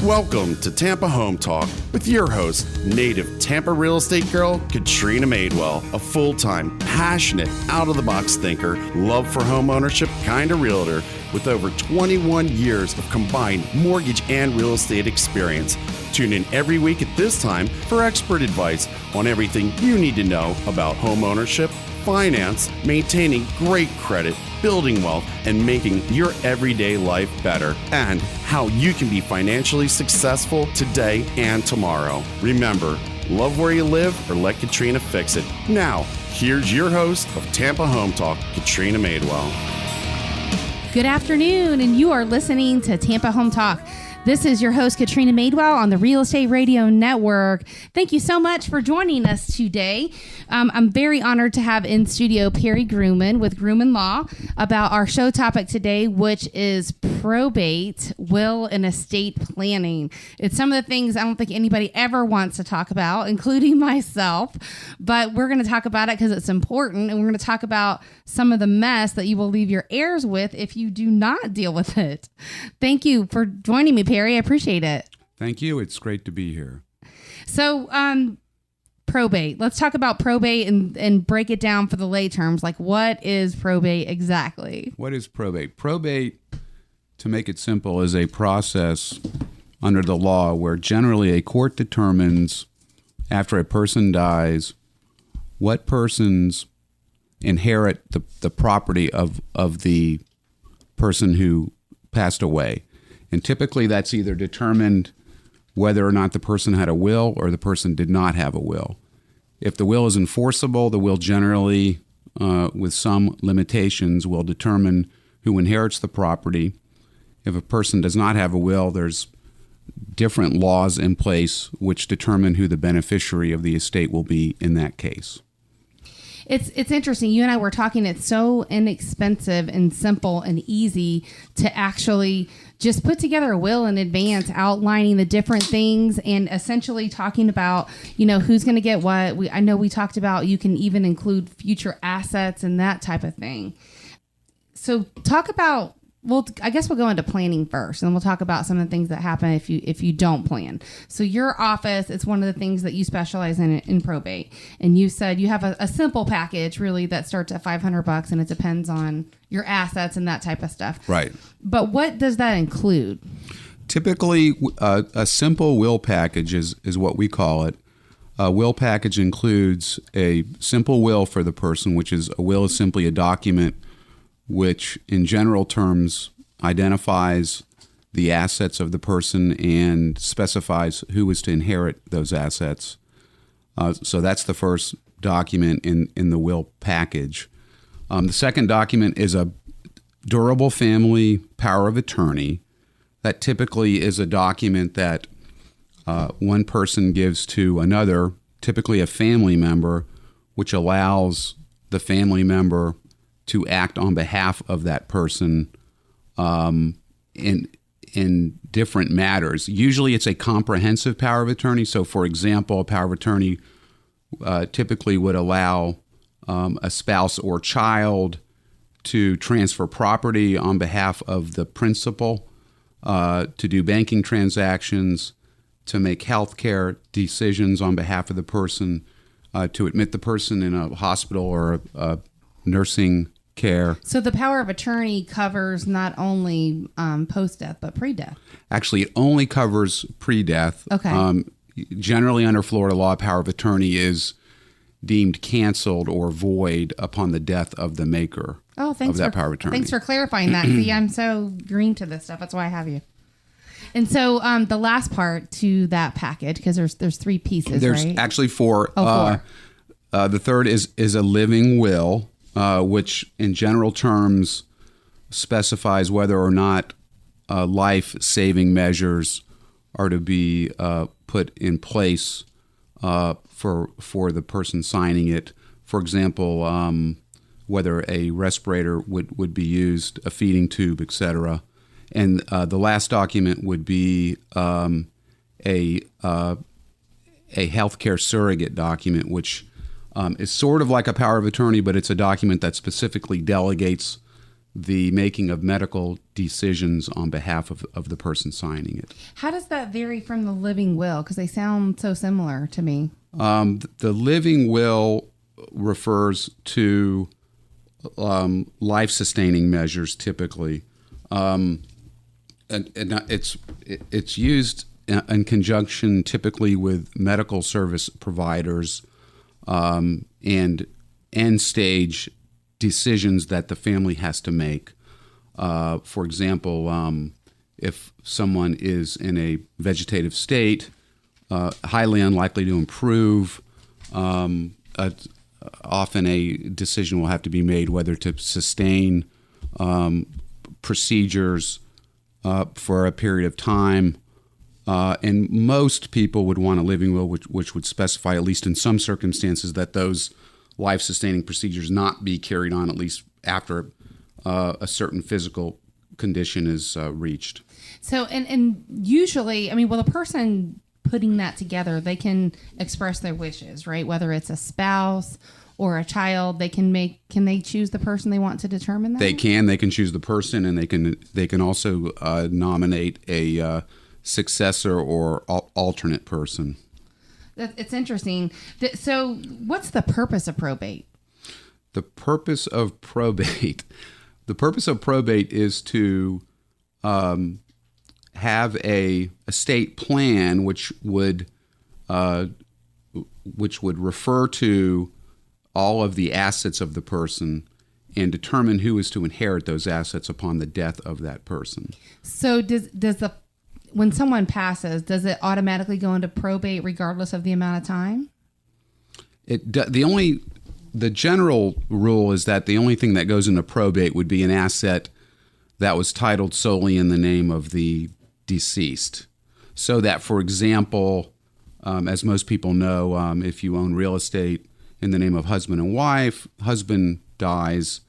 Welcome to Tampa Home Talk with your host, native Tampa real estate girl, Katrina Madewell, a full-time, passionate, out-of-the-box thinker, love for home ownership kind of realtor with over 21 years of combined mortgage and real estate experience. Tune in every week at this time for expert advice on everything you need to know about home ownership, finance, maintaining great credit, building wealth, and making your everyday life better, and how you can be financially successful today and tomorrow. Remember, love where you live or let Katrina fix it. Now, here's your host of Tampa Home Talk, Katrina Madewell. Good afternoon, and you are listening to Tampa Home Talk. This is your host, Katrina Madewell, on the Real Estate Radio Network. Thank you so much for joining us today. I'm very honored to have in studio Perry Gruman with Gruman Law about our show topic today, which is probate, will, and estate planning. It's some of the things I don't think anybody ever wants to talk about, including myself, but we're going to talk about it because it's important, and we're going to talk about some of the mess that you will leave your heirs with if you do not deal with it. Thank you for joining me, Perry. I appreciate it. Thank you. It's great to be here. So, probate. Let's talk about probate and break it down for the lay terms. Like, what is probate exactly? What is probate? Probate, to make it simple, is a process under the law where generally a court determines after a person dies what persons inherit the property of the person who passed away. And typically that's either determined whether or not the person had a will or the person did not have a will. If the will is enforceable, the will generally, with some limitations, will determine who inherits the property. If a person does not have a will, there's different laws in place which determine who the beneficiary of the estate will be in that case. It's interesting. You and I were talking. It's so inexpensive and simple and easy to actually just put together a will in advance, outlining the different things and essentially talking about, who's going to get what. I know we talked about you can even include future assets and that type of thing. So talk about, well, I guess we'll go into planning first, and then we'll talk about some of the things that happen if you don't plan. So your office, it's one of the things that you specialize in probate. And you said you have a simple package, really, that starts at $500, and it depends on your assets and that type of stuff. Right. But what does that include? Typically, a simple will package is what we call it. A will package includes a simple will for the person, which is a will is simply a document which in general terms identifies the assets of the person and specifies who is to inherit those assets. So that's the first document in the will package. The second document is a durable family power of attorney. That typically is a document that one person gives to another, typically a family member, which allows the family member to act on behalf of that person in different matters. Usually it's a comprehensive power of attorney. So, for example, a power of attorney typically would allow a spouse or child to transfer property on behalf of the principal, to do banking transactions, to make healthcare decisions on behalf of the person, to admit the person in a hospital or a nursing care. So the power of attorney covers not only post-death, but pre-death. Actually, it only covers pre-death. Okay. Generally, under Florida law, power of attorney is deemed canceled or void upon the death of the maker of that power of attorney. Thanks for clarifying that. See, I'm so green to this stuff. That's why I have you. And so the last part to that package, because there's three pieces, there's right? actually four. Four. The third is a living will, which in general terms specifies whether or not life-saving measures are to be put in place for the person signing it. For example, whether a respirator would be used, a feeding tube, etc. And the last document would be a healthcare surrogate document, which is sort of like a power of attorney, but it's a document that specifically delegates the making of medical decisions on behalf of the person signing it. How does that vary from the living will? Because they sound so similar to me. The living will refers to life-sustaining measures typically. And it's used in conjunction typically with medical service providers and end-stage decisions that the family has to make. For example, if someone is in a vegetative state, highly unlikely to improve, often a decision will have to be made whether to sustain procedures for a period of time. And most people would want a living will which would specify, at least in some circumstances, that those life-sustaining procedures not be carried on at least after a certain physical condition is reached. So, and usually, I mean, well, the person putting that together, they can express their wishes, right? Whether it's a spouse or a child, can they choose the person they want to determine that? They can choose the person, and they can also nominate a successor or alternate person. It's interesting. So what's the purpose of probate? The purpose of probate is to have a estate plan which would refer to all of the assets of the person and determine who is to inherit those assets upon the death of that person. So when someone passes, does it automatically go into probate regardless of the amount of time? The general rule is that the only thing that goes into probate would be an asset that was titled solely in the name of the deceased. So that, for example, as most people know, if you own real estate in the name of husband and wife, husband dies,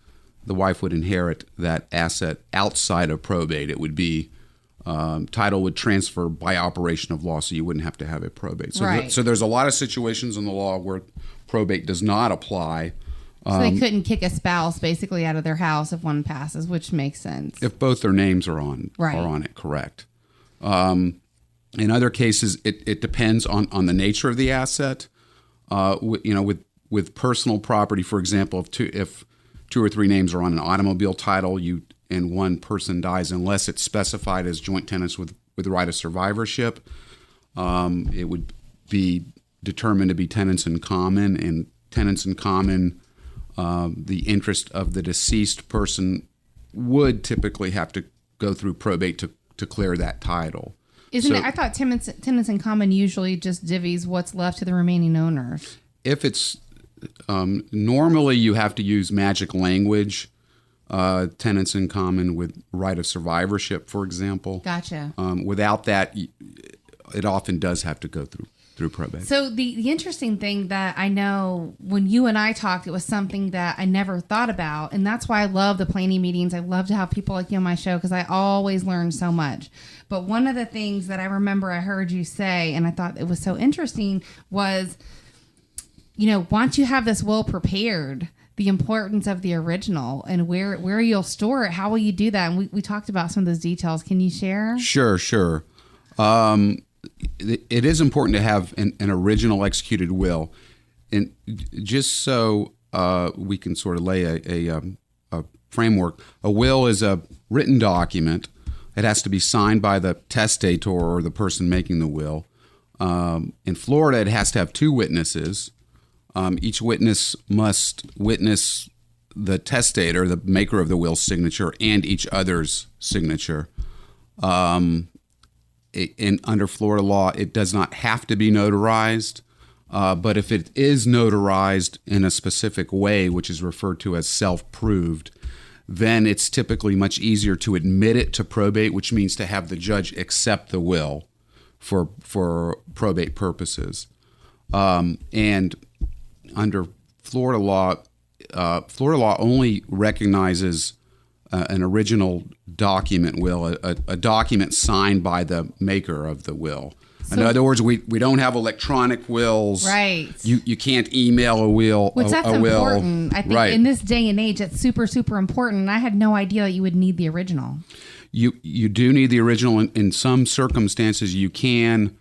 the wife would inherit that asset outside of probate. It would be title would transfer by operation of law, so you wouldn't have to have a probate. So, right. So there's a lot of situations in the law where probate does not apply. So they couldn't kick a spouse basically out of their house if one passes, which makes sense. If both their names are on it, correct. In other cases, it depends on the nature of the asset. With personal property, for example, if two or three names are on an automobile title, and one person dies, unless it's specified as joint tenants with the right of survivorship, it would be determined to be tenants in common. And tenants in common, the interest of the deceased person would typically have to go through probate to clear that title. I thought tenants in common usually just divvies what's left to the remaining owners. If it's normally you have to use magic language. Tenants in common with right of survivorship, for example. Gotcha. Without that, it often does have to go through probate. So the interesting thing that I know when you and I talked, it was something that I never thought about, and that's why I love the planning meetings. I love to have people like you on my show because I always learn so much. But one of the things that I remember I heard you say, and I thought it was so interesting, was, once you have this will prepared, the importance of the original and where you'll store it. How will you do that? And we talked about some of those details. Can you share? Sure. It is important to have an original executed will. And just so we can sort of lay a framework, a will is a written document. It has to be signed by the testator or the person making the will. In Florida, it has to have two witnesses. Each witness must witness the testator, the maker of the will's signature, and each other's signature. Under Florida law, it does not have to be notarized, but if it is notarized in a specific way, which is referred to as self-proved, then it's typically much easier to admit it to probate, which means to have the judge accept the will for probate purposes. And under Florida law only recognizes an original document will, a document signed by the maker of the will. In other words, we don't have electronic wills. Right. You can't email a will. Which that's a will. important. I think right. in this day and age, it's super, super important. And I had no idea that you would need the original. You do need the original. In some circumstances, you can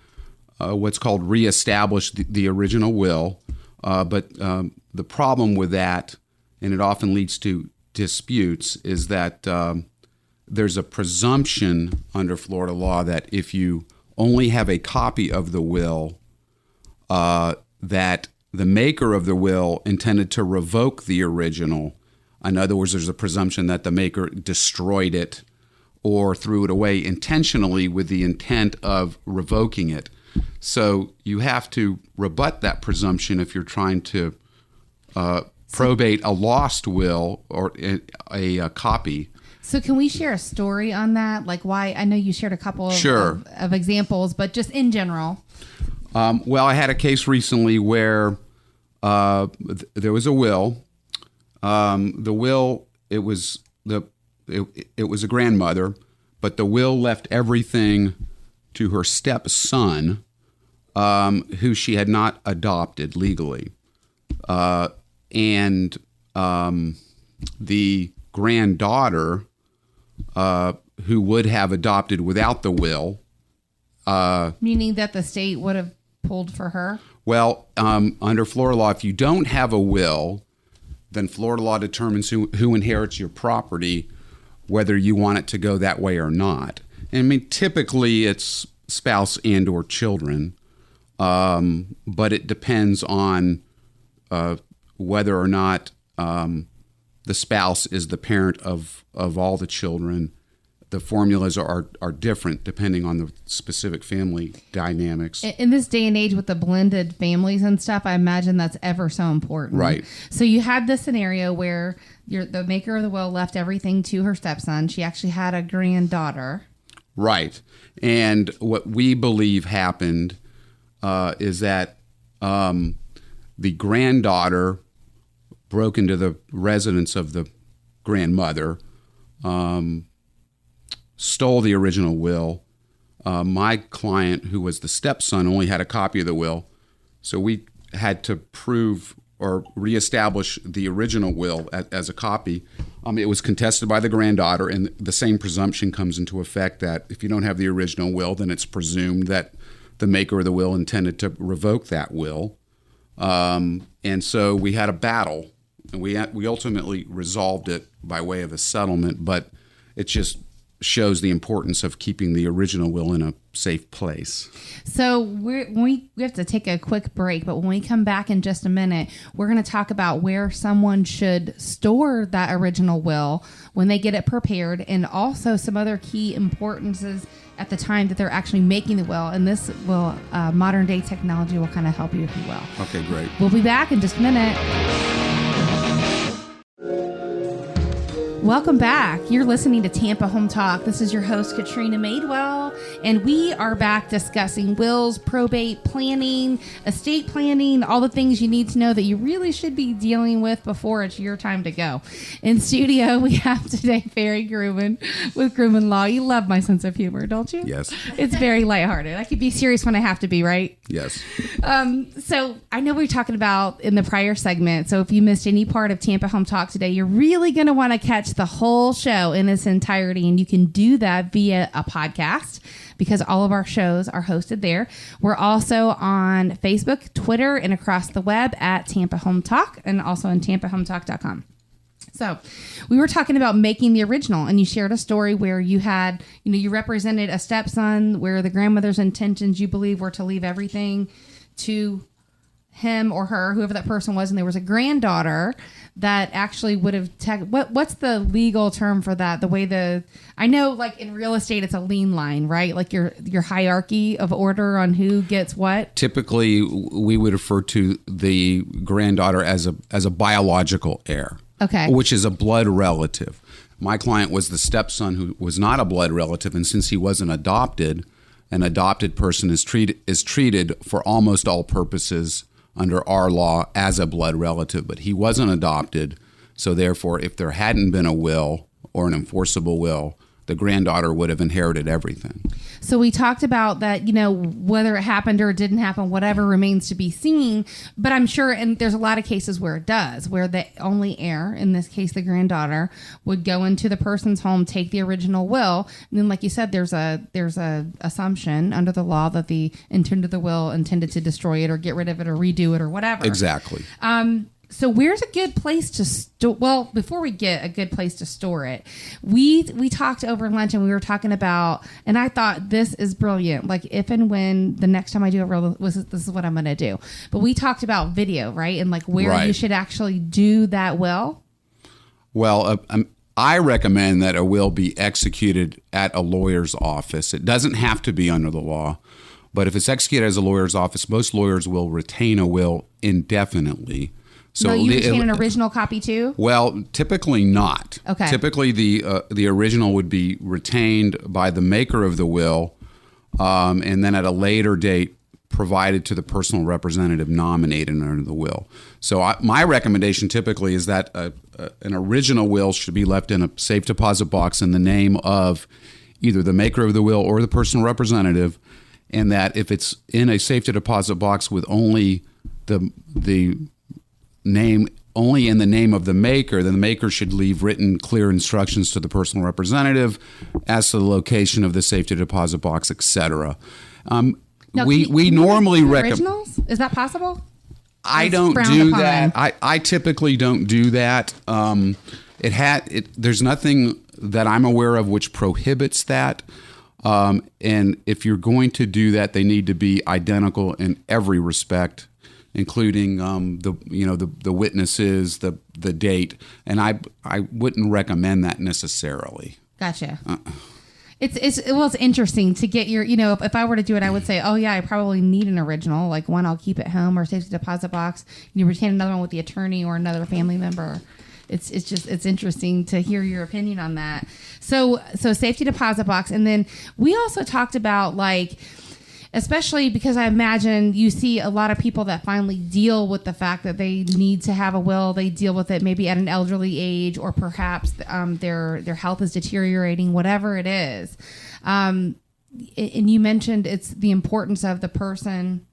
what's called reestablish the original will. But the problem with that, and it often leads to disputes, is that there's a presumption under Florida law that if you only have a copy of the will, that the maker of the will intended to revoke the original. In other words, there's a presumption that the maker destroyed it or threw it away intentionally with the intent of revoking it. So you have to rebut that presumption if you're trying to probate a lost will or a copy. So can we share a story on that? Like why? I know you shared a couple of examples, but just in general. Well, I had a case recently where there was a will. The will, it was a grandmother, but the will left everything to her stepson, who she had not adopted legally. And the granddaughter, who would have adopted without the will. Meaning that the state would have pulled for her? Well, under Florida law, if you don't have a will, then Florida law determines who inherits your property, whether you want it to go that way or not. And I mean, typically it's spouse and or children, but it depends on whether or not the spouse is the parent of all the children. The formulas are different depending on the specific family dynamics. In this day and age with the blended families and stuff, I imagine that's ever so important. Right. So you had this scenario where the maker of the will left everything to her stepson. She actually had a granddaughter. Right. And what we believe happened is that the granddaughter broke into the residence of the grandmother, stole the original will. My client, who was the stepson, only had a copy of the will. So we had to prove or reestablish the original will as a copy. It was contested by the granddaughter, and the same presumption comes into effect that if you don't have the original will, then it's presumed that the maker of the will intended to revoke that will. And so we had a battle, and we ultimately resolved it by way of a settlement, but it just shows the importance of keeping the original will in a safe place. So we have to take a quick break, but when we come back in just a minute, we're going to talk about where someone should store that original will when they get it prepared, and also some other key importances at the time that they're actually making the will. And this will, modern day technology will kind of help you, if you will. Okay, great. We'll be back in just a minute. Welcome back. You're listening to Tampa Home Talk. This is your host, Katrina Madewell, and we are back discussing wills, probate, planning, estate planning, all the things you need to know that you really should be dealing with before it's your time to go. In studio, we have today Perry Gruman with Gruman Law. You love my sense of humor, don't you? Yes. It's very lighthearted. I can be serious when I have to be, right? Yes. So I know we were talking about in the prior segment, so if you missed any part of Tampa Home Talk today, you're really going to want to catch the whole show in its entirety, and you can do that via a podcast because all of our shows are hosted there. We're also on Facebook, Twitter, and across the web at Tampa Home Talk, and also on tampahometalk.com. So we were talking about making the original, and you shared a story where you had, you represented a stepson where the grandmother's intentions, you believe, were to leave everything to him or her, whoever that person was, and there was a granddaughter that actually would have what's the legal term for that? The way I know, like in real estate, it's a lien line, right? Like your hierarchy of order on who gets what. Typically, we would refer to the granddaughter as a biological heir, okay, which is a blood relative. My client was the stepson who was not a blood relative, and since he wasn't adopted, an adopted person is treated for almost all purposes under our law as a blood relative, but he wasn't adopted. So therefore, if there hadn't been a will or an enforceable will, the granddaughter would have inherited everything. So we talked about that, whether it happened or it didn't happen, whatever remains to be seen. But I'm sure, and there's a lot of cases where it does, where the only heir, in this case, the granddaughter, would go into the person's home, take the original will. And then, like you said, there's a assumption under the law that the intent of the will intended to destroy it or get rid of it or redo it or whatever. Exactly. So where's a good place to store? Well, before we get a good place to store it, we talked over lunch and we were talking about, and I thought this is brilliant. Like if and when the next time I do a will, this is what I'm going to do. But we talked about video, right? And like where you should actually do that will. Well, I recommend that a will be executed at a lawyer's office. It doesn't have to be under the law, but if it's executed as a lawyer's office, most lawyers will retain a will indefinitely. So you retain an original copy too? Well, typically not. Okay. Typically, the original would be retained by the maker of the will, and then at a later date provided to the personal representative nominated under the will. So my recommendation typically is that an original will should be left in a safe deposit box in the name of either the maker of the will or the personal representative, and that if it's in a safe deposit box with only the name only in the name of the maker, then the maker should leave written clear instructions to the personal representative as to the location of the safety deposit box, etc. We normally recommend originals. Is that possible? I don't do that. I typically don't do that. There's nothing that I'm aware of which prohibits that. And if you're going to do that, they need to be identical in every respect, including the witnesses, the date, and I wouldn't recommend that necessarily. Gotcha. It's interesting to get your, if I were to do it, I would say, oh yeah, I probably need an original, like one I'll keep at home or safety deposit box. You retain another one with the attorney or another family member. It's interesting to hear your opinion on that. So safety deposit box, and then we also talked about especially because I imagine you see a lot of people that finally deal with the fact that they need to have a will. They deal with it maybe at an elderly age, or perhaps their health is deteriorating, whatever it is. And you mentioned it's the importance of the person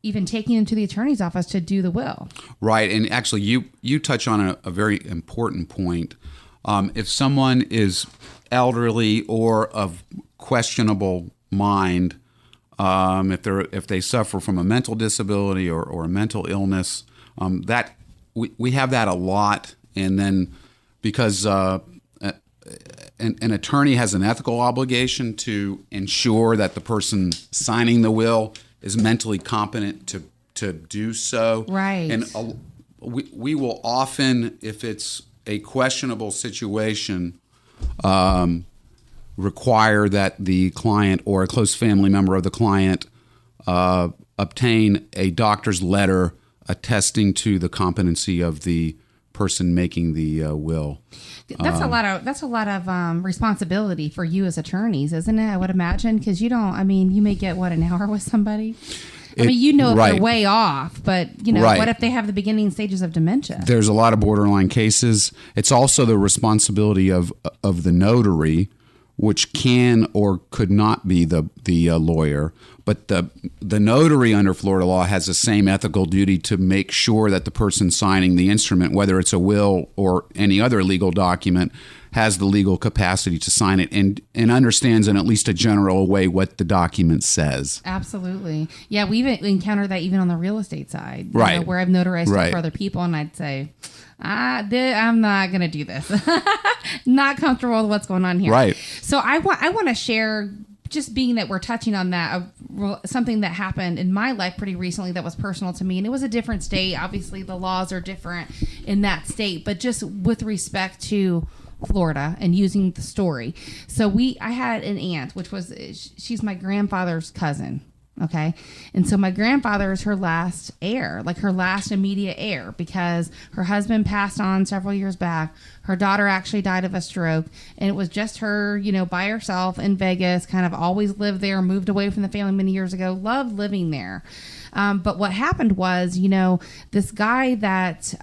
even taking into the attorney's office to do the will. Right. And actually, you touch on a very important point. If someone is elderly or of questionable mind, if they suffer from a mental disability or a mental illness, that we have that a lot. And then because an attorney has an ethical obligation to ensure that the person signing the will is mentally competent to do so. Right. And we will often, if it's a questionable situation, require that the client or a close family member of the client obtain a doctor's letter attesting to the competency of the person making the will. That's a lot of responsibility for you as attorneys, isn't it? I would imagine, because you may get an hour with somebody. If they're way off, but what if they have the beginning stages of dementia? There's a lot of borderline cases. It's also the responsibility of the notary, which can or could not be the lawyer, but the notary under Florida law has the same ethical duty to make sure that the person signing the instrument, whether it's a will or any other legal document, has the legal capacity to sign it and understands in at least a general way what the document says. Absolutely. Yeah, we've encountered that even on the real estate side, right? Where I've notarized it for other people, and I'd say, I'm not going to do this. Not comfortable with what's going on here. Right. So I want to share, just being that we're touching on that, something that happened in my life pretty recently that was personal to me. And it was a different state. Obviously, the laws are different in that state. But just with respect to Florida and using the story. So I had an aunt, she's my grandfather's cousin. Okay. And so my grandfather is her last heir, her last immediate heir, because her husband passed on several years back. Her daughter actually died of a stroke, and it was just her, by herself in Vegas, kind of always lived there, moved away from the family many years ago, loved living there. But what happened was, this guy that,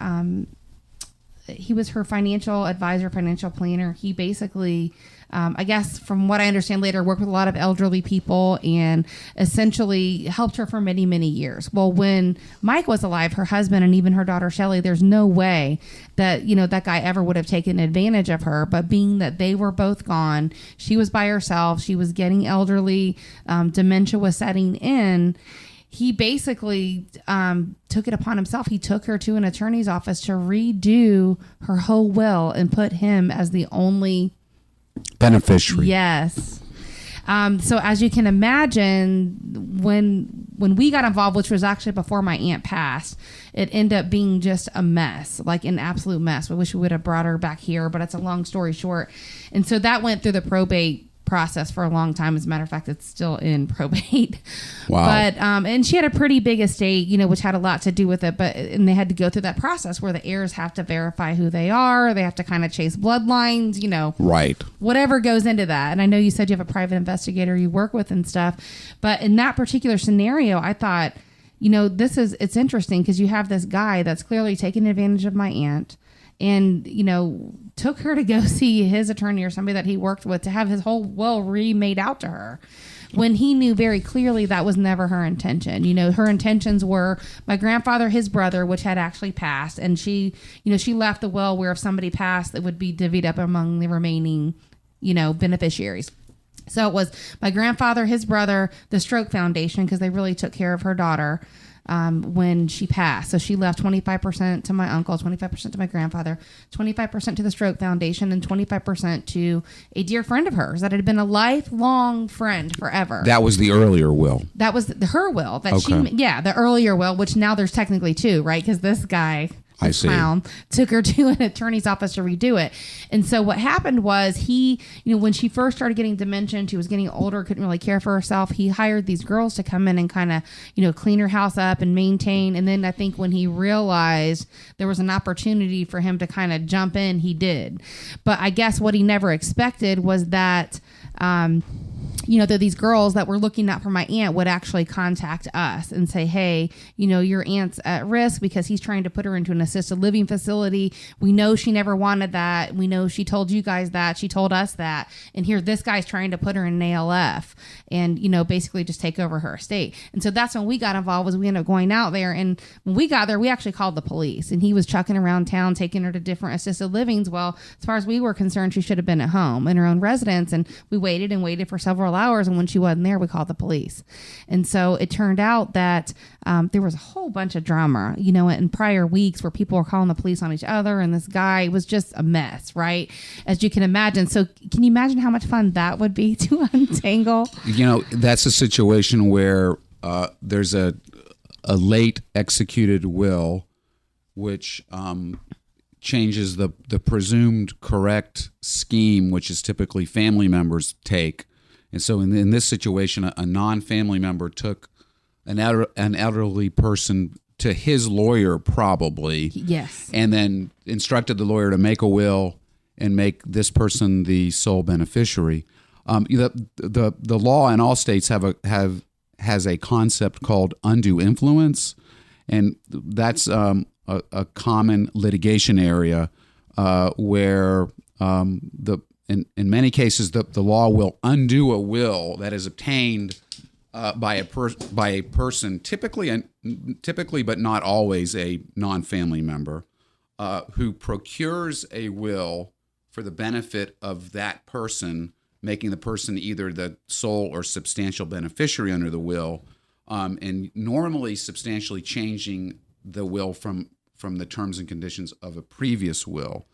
he was her financial advisor, financial planner. He basically I guess from what I understand later, worked with a lot of elderly people and essentially helped her for many, many years. Well, when Mike was alive, her husband and even her daughter Shelly, there's no way that, that guy ever would have taken advantage of her. But being that they were both gone, she was by herself, she was getting elderly, dementia was setting in. He basically took it upon himself. He took her to an attorney's office to redo her whole will and put him as the only beneficiary. Yes. So as you can imagine, when we got involved, which was actually before my aunt passed, it ended up being just a mess, like an absolute mess. We wish we would have brought her back here, but it's a long story short. And so that went through the probate process for a long time. As a matter of fact, it's still in probate. Wow. But and she had a pretty big estate, which had a lot to do with it. And they had to go through that process where the heirs have to verify who they are. They have to kind of chase bloodlines, Right. Whatever goes into that. And I know you said you have a private investigator you work with and stuff, but in that particular scenario, I thought, it's interesting because you have this guy that's clearly taking advantage of my aunt and, took her to go see his attorney or somebody that he worked with to have his whole will remade out to her when he knew very clearly that was never her intention. Her intentions were my grandfather, his brother, which had actually passed. And she left the will where if somebody passed, it would be divvied up among the remaining, beneficiaries. So it was my grandfather, his brother, the Stroke Foundation, because they really took care of her daughter when she passed. So she left 25% to my uncle, 25% to my grandfather, 25% to the Stroke Foundation, and 25% to a dear friend of hers that had been a lifelong friend forever. That was the earlier will. That was her will. That Okay. the earlier will, which now there's technically two, right? Because this guy... I see. Clown took her to an attorney's office to redo it. And so what happened was he, when she first started getting dementia, she was getting older, couldn't really care for herself. He hired these girls to come in and kind of, clean her house up and maintain. And then I think when he realized there was an opportunity for him to kind of jump in, he did. But I guess what he never expected was that, that these girls that were looking out for my aunt would actually contact us and say, hey, your aunt's at risk because he's trying to put her into an assisted living facility. We know she never wanted that. We know she told you guys that. She told us that. And here this guy's trying to put her in an ALF and, basically just take over her estate. And so that's when we got involved was we ended up going out there. And when we got there, we actually called the police and he was chucking around town, taking her to different assisted livings. Well, as far as we were concerned, she should have been at home in her own residence. And we waited and waited for several hours. And when she wasn't there, we called the police. And so it turned out that there was a whole bunch of drama, in prior weeks where people were calling the police on each other. And this guy was just a mess, right? As you can imagine. So can you imagine how much fun that would be to untangle? That's a situation where there's a late executed will, which changes the presumed correct scheme, which is typically family members take. And so in this situation, a non-family member took an elderly person to his lawyer probably. Yes. And then instructed the lawyer to make a will and make this person the sole beneficiary. The law in all states has a concept called undue influence, and that's a common litigation area where in many cases the law will undo a will that is obtained by a person, typically but not always a non-family member, who procures a will for the benefit of that person, making the person either the sole or substantial beneficiary under the will, and normally substantially changing the will from the terms and conditions of a previous will.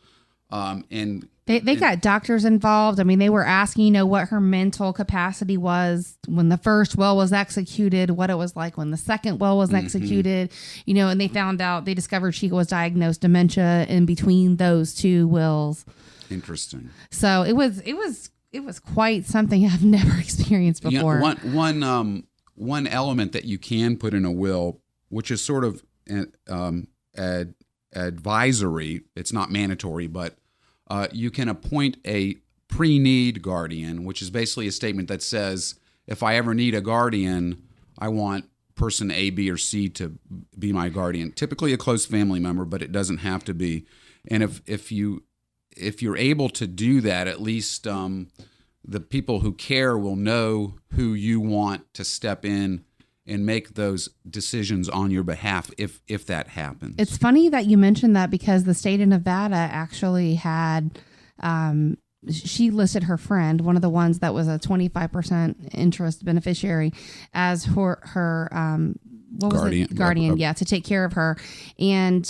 And they got doctors involved. I mean, they were asking, what her mental capacity was when the first will was executed, what it was like when the second will was executed, and they discovered she was diagnosed dementia in between those two wills. Interesting. So it was quite something I've never experienced before. One element that you can put in a will, which is sort of advisory, it's not mandatory, but you can appoint a pre-need guardian, which is basically a statement that says, if I ever need a guardian, I want person A, B, or C to be my guardian. Typically a close family member, but it doesn't have to be. And if if you're able to do that, at least the people who care will know who you want to step in and make those decisions on your behalf if that happens. It's funny that you mentioned that because the state of Nevada actually had, she listed her friend, one of the ones that was a 25% interest beneficiary, as her what was Guardian. it? Guardian, yeah, to take care of her. And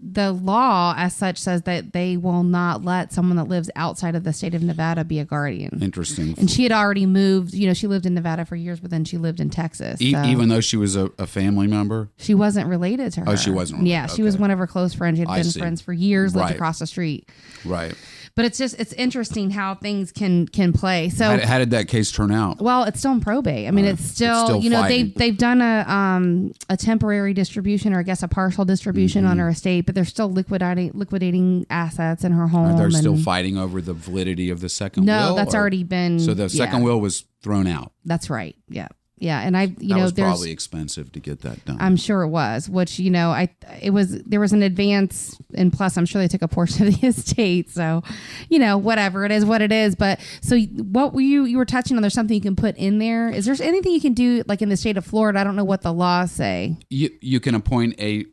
the law as such says that they will not let someone that lives outside of the state of Nevada be a guardian. Interesting. And she had already moved, she lived in Nevada for years, but then she lived in Texas. So Even though she was a family member? she wasn't related to her. Oh, she wasn't related. Yeah, she was Okay. one of her close friends. She had I been see. friends for years, lived Right. across the street. Right. But it's interesting how things can play. So How did that case turn out? well, it's still in probate. I mean, it's still fighting. they've done a temporary distribution, or I guess a partial distribution on her estate, but they're still liquidating assets in her home. They're still and- fighting over the validity of the second will? No, that's or- already been. So the second yeah, will was thrown out. That's right. Yeah, yeah, and That was there's. probably expensive to get that done. I'm sure it was, which there was an advance, and plus I'm sure they took a portion of the estate. So, whatever it is, what it is. But so what were you were touching on? There's something you can put in there. Is there anything you can do like in the state of Florida? I don't know what the laws say. You can appoint a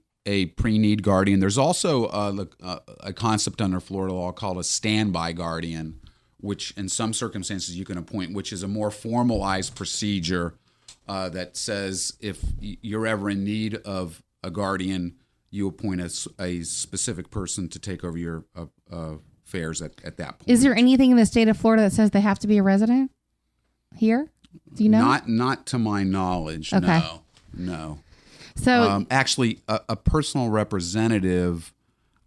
pre-need guardian. There's also a concept under Florida law called a standby guardian, which in some circumstances you can appoint, which is a more formalized procedure that says if you're ever in need of a guardian, you appoint a specific person to take over your affairs at that point. Is there anything in the state of Florida that says they have to be a resident here? Do you know? Not to my knowledge. Okay. No. So Actually, a personal representative,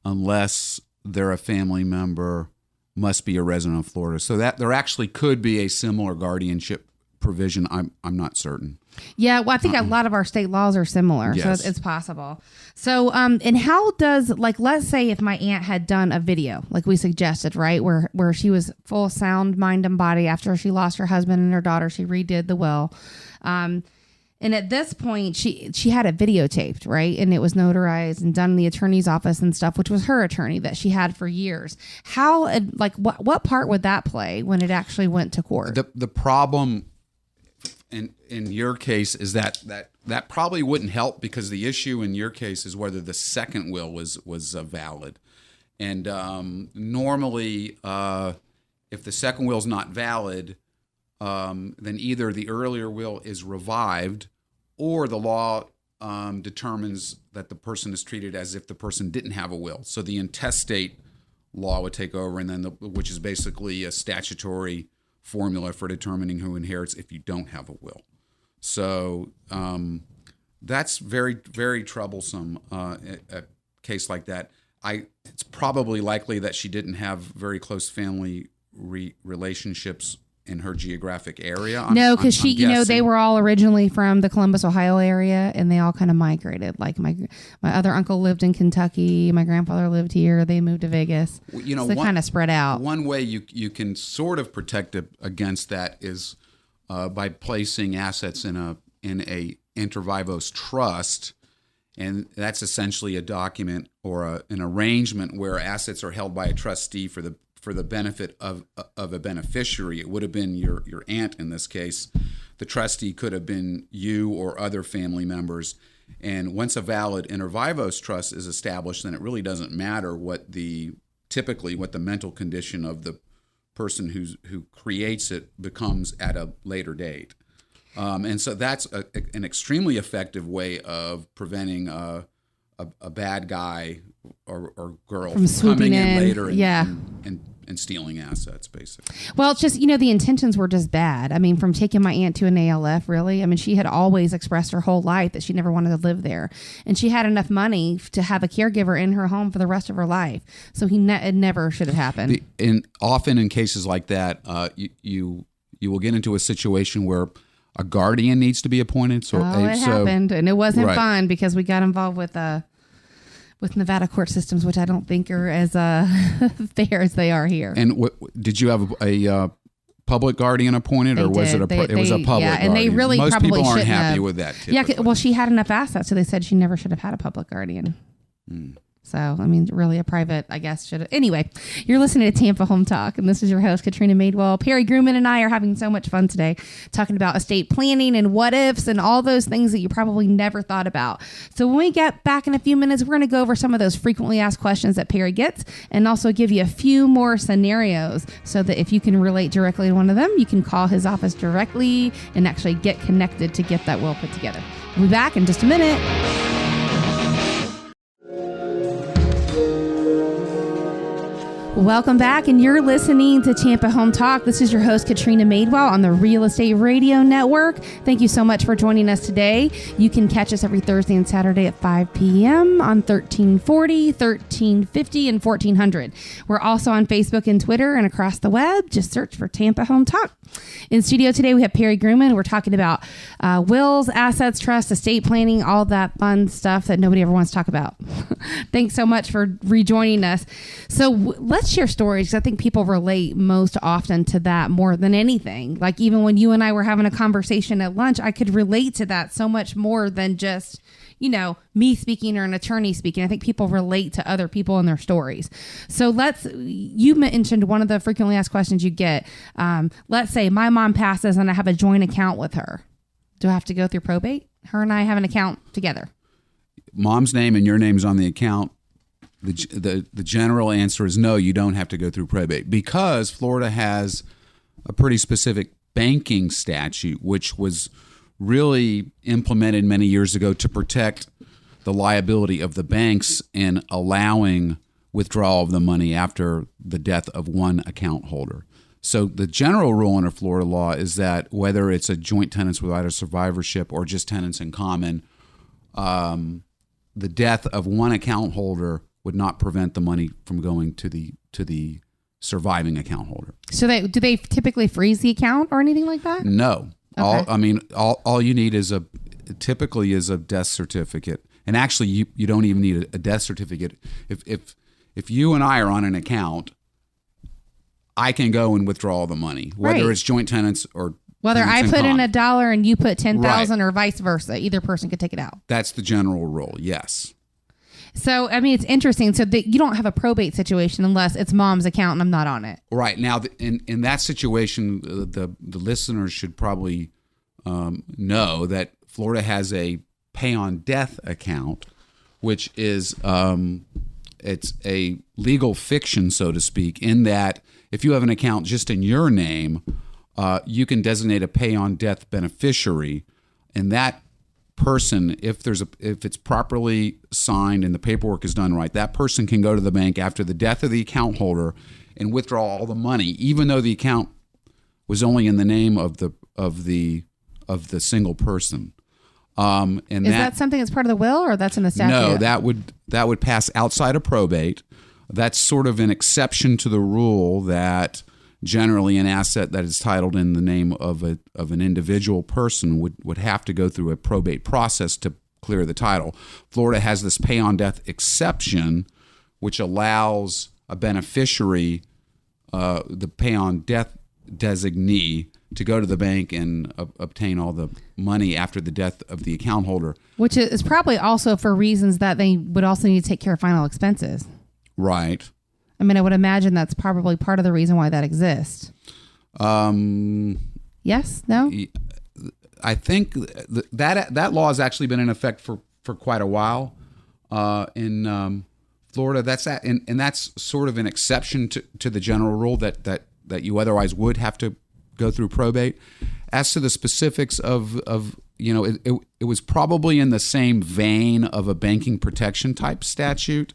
unless they're a family member, must be a resident of Florida. So that there actually could be a similar guardianship provision. I'm not certain. yeah, well, I think a lot of our state laws are similar, Yes. so it's possible. So, and how does, like, let's say if my aunt had done a video, like we suggested, right, where she was full sound mind and body after she lost her husband and her daughter, she redid the will, and at this point she had it videotaped, right, and it was notarized and done in the attorney's office and stuff, which was her attorney that she had for years. How, like, what part would that play when it actually went to court? The problem in your case is that probably wouldn't help, because the issue in your case is whether the second will was valid. And normally, if the second will is not valid, then either the earlier will is revived, or the law determines that the person is treated as if the person didn't have a will. So the intestate law would take over, and then which is basically a statutory formula for determining who inherits if you don't have a will. So that's very, very troublesome. A case like that, it's probably likely that she didn't have very close family relationships in her geographic area. No, because they guessing. were all originally from the Columbus, Ohio area, and they all kind of migrated. Like my other uncle lived in Kentucky, my grandfather lived here. They moved to Vegas. So they kind of spread out. One way you can sort of protect against that is by placing assets in a inter vivos trust, and that's essentially a document or an arrangement where assets are held by a trustee for the benefit of a beneficiary. It would have been your aunt in this case. The trustee could have been you or other family members. And once a valid inter vivos trust is established, then it really doesn't matter what the mental condition of the person who creates it becomes at a later date. And so that's an extremely effective way of preventing a bad guy or girl From coming in in, later yeah. and stealing assets, basically. Well, it's just, the intentions were just bad. I mean, from taking my aunt to an ALF, really. I mean, she had always expressed her whole life that she never wanted to live there. And she had enough money to have a caregiver in her home for the rest of her life. So it never should have happened. Often in cases like that, you will get into a situation where a guardian needs to be appointed. So it happened. And it wasn't Right. fun because we got involved with Nevada court systems, which I don't think are as fair as they are here. And did you have a public guardian appointed, or was it it was a public? Yeah, and they guardian? really Most probably people aren't shouldn't happy have. with that. Yeah, Typically. well, she had enough assets, so they said she never should have had a public guardian. So, I mean, really a private, I guess, should. Anyway, you're listening to Tampa Home Talk, and this is your host, Katrina Madewell. Perry Gruman and I are having so much fun today talking about estate planning and what ifs and all those things that you probably never thought about. So when we get back in a few minutes, we're going to go over some of those frequently asked questions that Perry gets and also give you a few more scenarios so that if you can relate directly to one of them, you can call his office directly and actually get connected to get that will put together. We'll be back in just a minute. Welcome back, and you're listening to Tampa Home Talk. This is your host, Katrina Madewell, on the Real Estate Radio Network. Thank you so much for joining us today. You can catch us every Thursday and Saturday at 5 p.m. on 1340, 1350, and 1400. We're also on Facebook and Twitter and across the web. Just search for Tampa Home Talk. In studio today, we have Perry Gruman. We're talking about wills, assets, trust, estate planning, all that fun stuff that nobody ever wants to talk about. Thanks so much for rejoining us. So let's share stories, because I think people relate most often to that more than anything. Like even when you and I were having a conversation at lunch, I could relate to that so much more than just, you know, me speaking or an attorney speaking. I think people relate to other people and their stories. So you mentioned one of the frequently asked questions you get. Let's say my mom passes and I have a joint account with her. Do I have to go through probate? Her and I have an account together. Mom's name and your name's on the account. The general answer is no, you don't have to go through probate, because Florida has a pretty specific banking statute, which was really implemented many years ago to protect the liability of the banks in allowing withdrawal of the money after the death of one account holder. So the general rule under Florida law is that whether it's a joint tenants without a survivorship or just tenants in common, the death of one account holder would not prevent the money from going to the surviving account holder. So do they typically freeze the account or anything like that? No. Okay. All you need is typically is a death certificate. And actually you don't even need a death certificate. If you and I are on an account, I can go and withdraw the money, whether right. It's joint tenants or whether I put in $1 and you put 10,000 right. Or vice versa. Either person could take it out. That's the general rule. Yes. So, I mean, it's interesting. So that you don't have a probate situation unless it's mom's account and I'm not on it. Right. Now, in that situation, the listeners should probably know that Florida has a pay on death account, which is it's a legal fiction, so to speak, in that if you have an account just in your name, you can designate a pay on death beneficiary, and that person, if it's properly signed and the paperwork is done right, that person can go to the bank after the death of the account holder and withdraw all the money, even though the account was only in the name of the single person. And is that something that's part of the will, or that's in the statute? No, that would pass outside of probate. That's sort of an exception to the rule that generally an asset that is titled in the name of an individual person would have to go through a probate process to clear the title. Florida has this pay on death exception, which allows a beneficiary, the pay on death designee, to go to the bank and obtain all the money after the death of the account holder. Which is probably also for reasons that they would also need to take care of final expenses. Right. I mean, I would imagine that's probably part of the reason why that exists. Yes? No? I think that law has actually been in effect for quite a while in Florida. That's sort of an exception to the general rule that you otherwise would have to go through probate. As to the specifics of it was probably in the same vein of a banking protection type statute.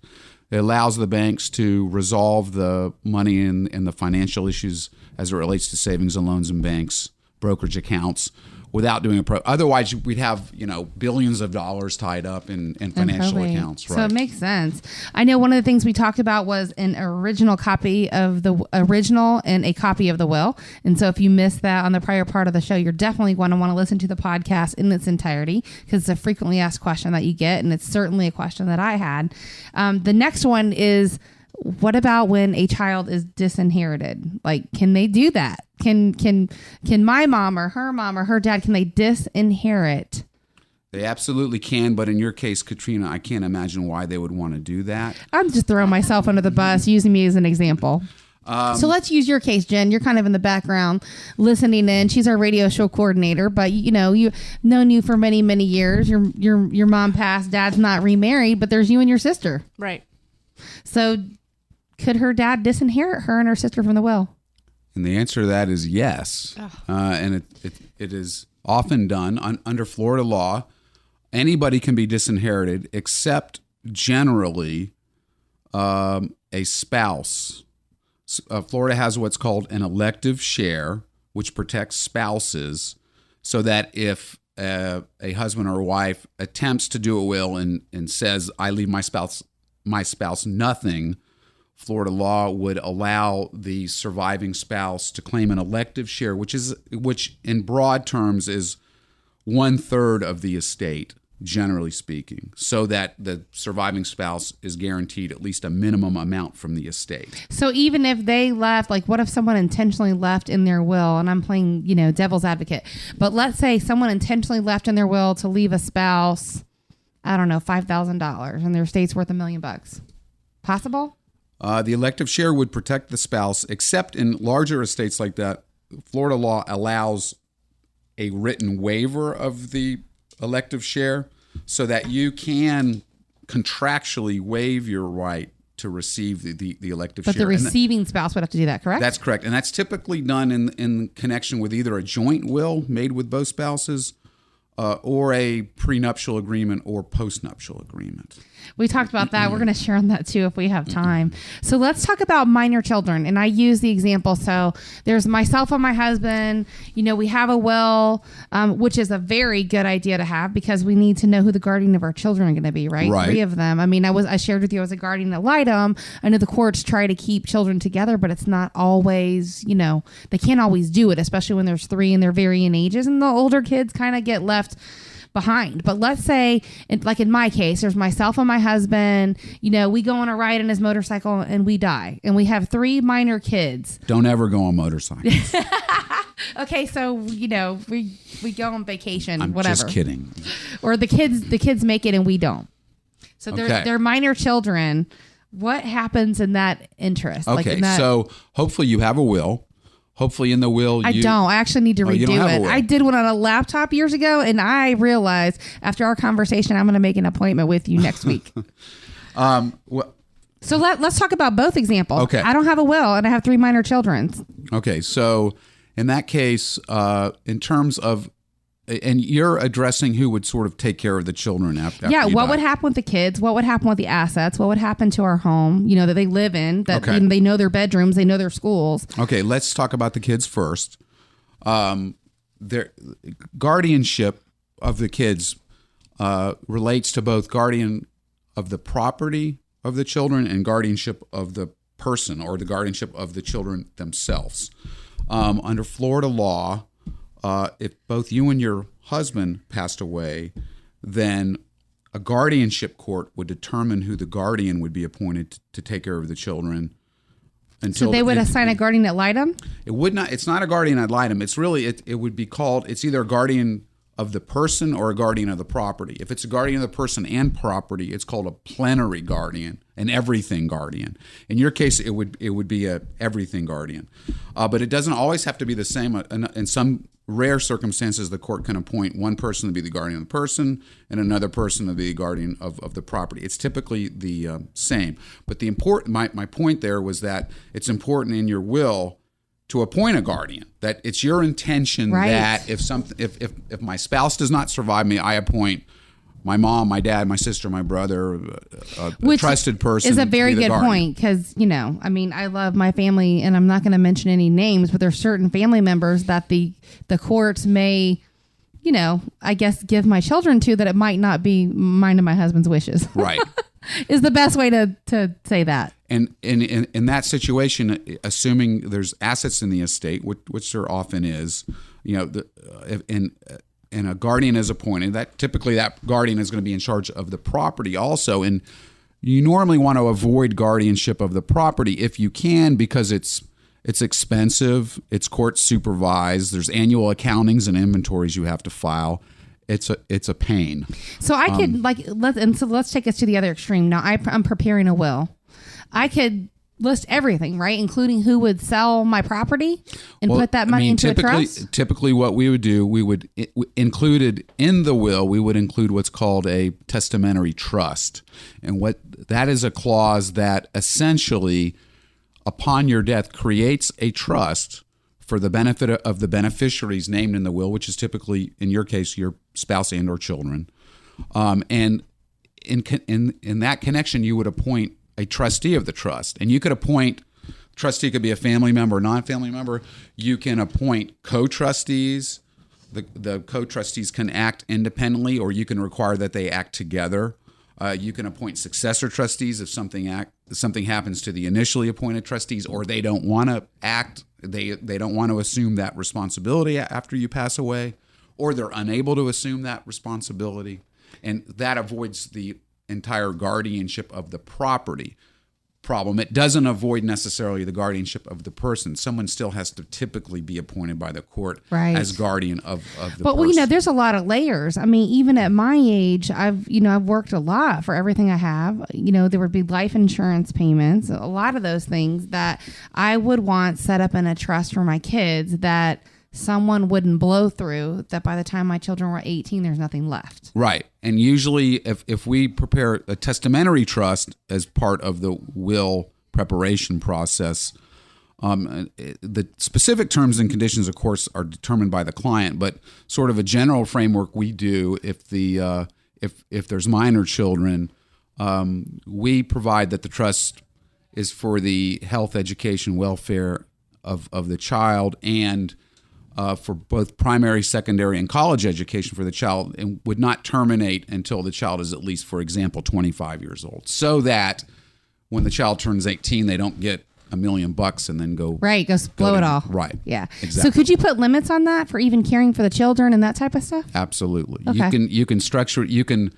It allows the banks to resolve the money and the financial issues as it relates to savings and loans and banks, brokerage accounts, without doing otherwise we'd have billions of dollars tied up in financial accounts. Right. So it makes sense. I know one of the things we talked about was an original copy of the original and a copy of the will. And so if you missed that on the prior part of the show, you're definitely going to want to listen to the podcast in its entirety, because it's a frequently asked question that you get, and it's certainly a question that I had. The next one is, what about when a child is disinherited? Like, can they do that? Can my mom or her dad, can they disinherit They absolutely can, but in your case, Katrina, I can't imagine why they would want to do that. I'm just throwing myself under the bus, using me as an example. So let's use your case, Jen. You're kind of in the background listening in. She's our radio show coordinator, but you've known you for many, many years. Your mom passed, dad's not remarried, but there's you and your sister. Right. So could her dad disinherit her and her sister from the will? And the answer to that is yes. And it is often done under Florida law. Anybody can be disinherited except generally a spouse. Florida has what's called an elective share, which protects spouses so that if a husband or wife attempts to do a will and says, I leave my spouse nothing, Florida law would allow the surviving spouse to claim an elective share, which in broad terms is 1/3 of the estate, generally speaking, so that the surviving spouse is guaranteed at least a minimum amount from the estate. So even if they left, like what if someone intentionally left in their will, and I'm playing, devil's advocate, but let's say someone intentionally left in their will to leave a spouse, I don't know, $5,000 and their estate's worth $1 million. Possible? The elective share would protect the spouse, except in larger estates like that. Florida law allows a written waiver of the elective share so that you can contractually waive your right to receive the elective share. But the receiving spouse would have to do that, correct? That's correct. And that's typically done in connection with either a joint will made with both spouses or a prenuptial agreement or postnuptial agreement. We talked about that. We're going to share on that too if we have time. So let's talk about minor children. And I use the example. So there's myself and my husband. We have a will, which is a very good idea to have because we need to know who the guardian of our children are going to be, right? Right. 3 of them. I mean, I shared with you as a guardian ad litem. I know the courts try to keep children together, but it's not always, they can't always do it, especially when there's 3 and they're varying ages. And the older kids kind of get left behind. But let's say, like in my case, there's myself and my husband, we go on a ride in his motorcycle and we die. And we have 3 minor kids. Don't ever go on motorcycles. Okay, so, we go on vacation, I'm whatever. just kidding. Or the kids make it and we don't. So Okay. they're minor children. What happens in that interest? Okay, so hopefully you have a will. Hopefully in the will I don't. I actually need to you don't have redo a it. will. I did one on a laptop years ago, and I realized after our conversation, I'm going to make an appointment with you next week. So let's talk about both examples. Okay. I don't have a will, and I have 3 minor children. Okay, so in that case, in terms of, and you're addressing who would sort of take care of the children after Yeah, you what die. would happen with the kids? What would happen with the assets? What would happen to our home, that they live in, that Okay. they know their bedrooms, they know their schools. Okay, let's talk about the kids first. Their guardianship of the kids relates to both guardian of the property of the children and guardianship of the person or the guardianship of the children themselves. Under Florida law, if both you and your husband passed away, then a guardianship court would determine who the guardian would be appointed to take care of the children. So they would assign a guardian ad litem? It would not. It's not a guardian ad litem. It's really. It would be called. It's either a guardian of the person or a guardian of the property. If it's a guardian of the person and property, it's called a plenary guardian, an everything guardian. In your case, it would be a everything guardian, but it doesn't always have to be the same. In some rare circumstances, the court can appoint one person to be the guardian of the person and another person to be the guardian of the property. It's typically the same. But my point there was that it's important in your will to appoint a guardian, that it's your intention that if my spouse does not survive me, I appoint my mom, my dad, my sister, my brother, a trusted person. Is a very good guardian. point because, I love my family and I'm not going to mention any names, but there's certain family members that the courts may, I guess give my children to that it might not be mine and my husband's wishes. Right. Is the best way to say that. And in that situation, assuming there's assets in the estate, which there often is, and a guardian is appointed, that typically that guardian is going to be in charge of the property also. And you normally want to avoid guardianship of the property if you can, because it's expensive, it's court supervised, there's annual accountings and inventories you have to file. it's a pain. So I could let's take us to the other extreme. Now I'm preparing a will. I could list everything, right, including who would sell my property and put that money into a trust. Typically, what we would do, we would included in the will, we would include what's called a testamentary trust, and what that is a clause that essentially, upon your death, creates a trust for the benefit of the beneficiaries named in the will, which is typically, in your case, your spouse and or children. And in that connection, you would appoint a trustee of the trust. And you could appoint, trustee could be a family member or non-family member. You can appoint co-trustees. The co-trustees can act independently, or you can require that they act together. You can appoint successor trustees if something happens to the initially appointed trustees, or they don't want to act. They don't want to assume that responsibility after you pass away, or they're unable to assume that responsibility, and that avoids the entire guardianship of the property problem. It doesn't avoid necessarily the guardianship of the person. Someone still has to typically be appointed by the court as guardian of the person. But well, there's a lot of layers. I mean, even at my age, I've worked a lot for everything I have. There would be life insurance payments, a lot of those things that I would want set up in a trust for my kids that someone wouldn't blow through, that by the time my children were 18, there's nothing left. Right. And usually if we prepare a testamentary trust as part of the will preparation process, the specific terms and conditions, of course, are determined by the client, but sort of a general framework we do if there's minor children, we provide that the trust is for the health, education, welfare of the child, and for both primary, secondary, and college education for the child, and would not terminate until the child is at least, for example, 25 years old, so that when the child turns 18, they don't get $1 million and then go blow it all. Right. Yeah. Exactly. So could you put limits on that for even caring for the children and that type of stuff? Absolutely. Okay. You can structure. You can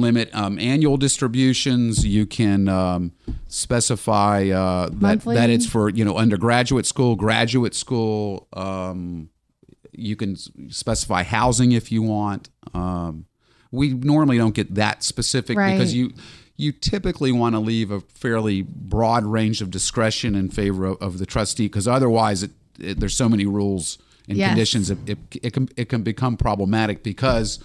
limit annual distributions. You can specify that it's for undergraduate school, graduate school. You can specify housing if you want. We normally don't get that specific because you typically want to leave a fairly broad range of discretion in favor of the trustee, because otherwise there's so many rules and conditions it can become problematic, because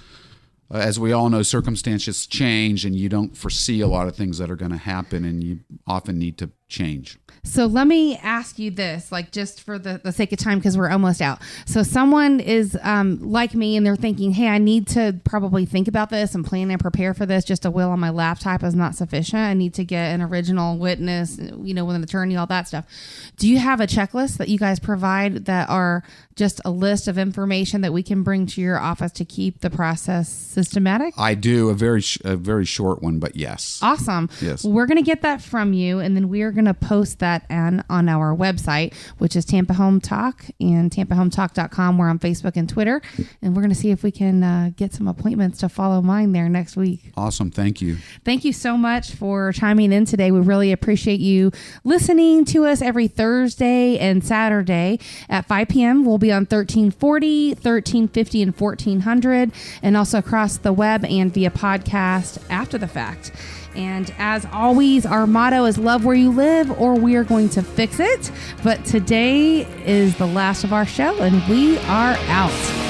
as we all know, circumstances change and you don't foresee a lot of things that are going to happen, and you often need to change. So let me ask you this, just for the sake of time, because we're almost out. So someone is like me, and they're thinking, hey, I need to probably think about this and plan and prepare for this. Just a will on my laptop is not sufficient. I need to get an original witness, with an attorney, all that stuff. Do you have a checklist that you guys provide that are just a list of information that we can bring to your office to keep the process systematic? I do, a very short one, but yes. Awesome. Yes. Well, we're going to get that from you, and then we are going to post that on our website, which is Tampa Home Talk, and tampahometalk.com. We're on Facebook and Twitter, and we're going to see if we can get some appointments to follow mine there next week. Awesome. Thank you. Thank you so much for chiming in today. We really appreciate you listening to us every Thursday and Saturday at 5 p.m. We'll be on 1340, 1350, and 1400, and also across the web and via podcast after the fact. And as always, our motto is love where you live, or we are going to fix it. But today is the last of our show, and we are out.